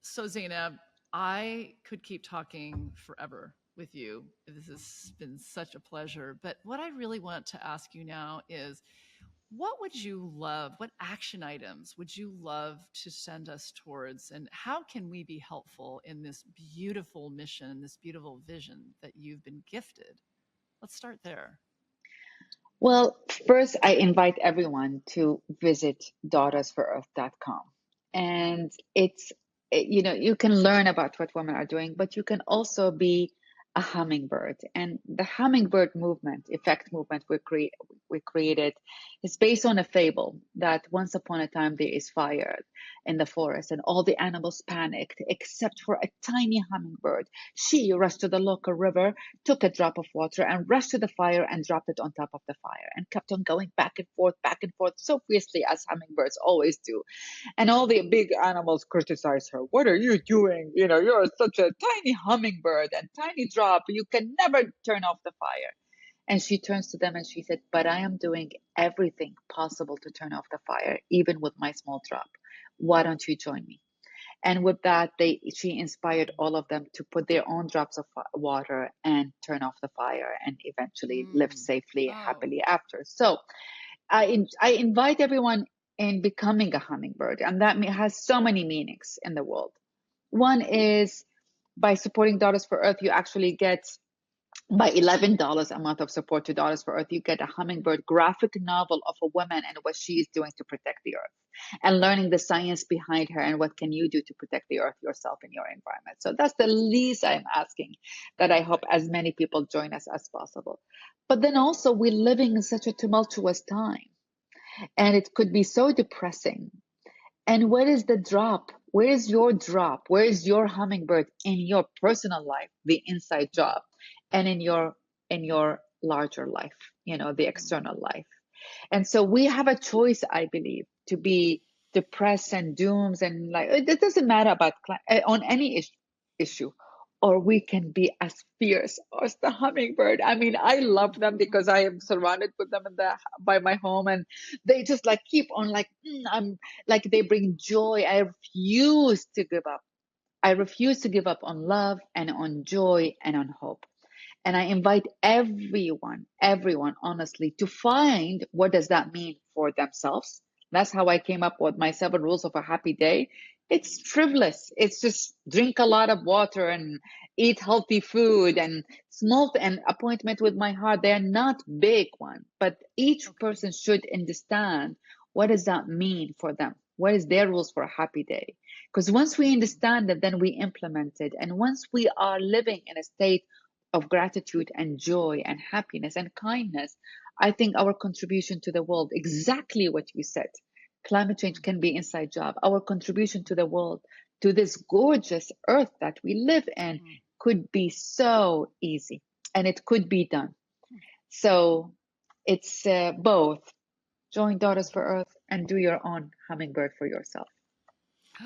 So, Zainab, I could keep talking forever with you. This has been such a pleasure. But what I really want to ask you now is what would you love, what action items would you love to send us towards? And how can we be helpful in this beautiful mission, this beautiful vision that you've been gifted? Let's start there. Well, first, I invite everyone to visit daughtersforearth.com. And you can learn about what women are doing, but you can also be a hummingbird. And the hummingbird movement, effect movement we created is based on a fable that once upon a time there is fire in the forest and all the animals panicked except for a tiny hummingbird. She rushed to the local river, took a drop of water and rushed to the fire and dropped it on top of the fire and kept on going back and forth so fiercely as hummingbirds always do. And all the big animals criticized her. What are you doing? You're such a tiny hummingbird and tiny drop. You can never turn off the fire. And she turns to them and she said, but I am doing everything possible to turn off the fire, even with my small drop. Why don't you join me? And with that, she inspired all of them to put their own drops of water and turn off the fire and eventually live Mm. safely, Oh, happily after. So I invite everyone in becoming a hummingbird, and that has so many meanings in the world. One is by supporting Daughters for Earth, you actually get by $11 a month of support to Daughters for Earth, you get a hummingbird graphic novel of a woman and what she is doing to protect the earth and learning the science behind her and what can you do to protect the earth yourself and your environment. So that's the least I'm asking, that I hope as many people join us as possible. But then also we're living in such a tumultuous time and it could be so depressing. And where is the drop? Where is your drop? Where is your hummingbird in your personal life, the inside job, and in your larger life, the external life? And so we have a choice, I believe, to be depressed and dooms and like it doesn't matter about on any issue, or we can be as fierce as the hummingbird. I mean, I love them because I am surrounded with them by my home, and they just like keep on like I'm like they bring joy. I refuse to give up. I refuse to give up on love and on joy and on hope. And I invite everyone, honestly, to find what does that mean for themselves. That's how I came up with my 7 rules of a happy day. It's frivolous. It's just drink a lot of water and eat healthy food and small and appointment with my heart. They are not big ones, but each okay. person should understand what does that mean for them. What is their rules for a happy day? Because once we understand it, then we implement it. And once we are living in a state of gratitude and joy and happiness and kindness, I think our contribution to the world, exactly what you said, climate change can be inside job. Our contribution to the world, to this gorgeous earth that we live in, Mm-hmm. could be so easy and it could be done. So it's both join Daughters for Earth and do your own hummingbird for yourself.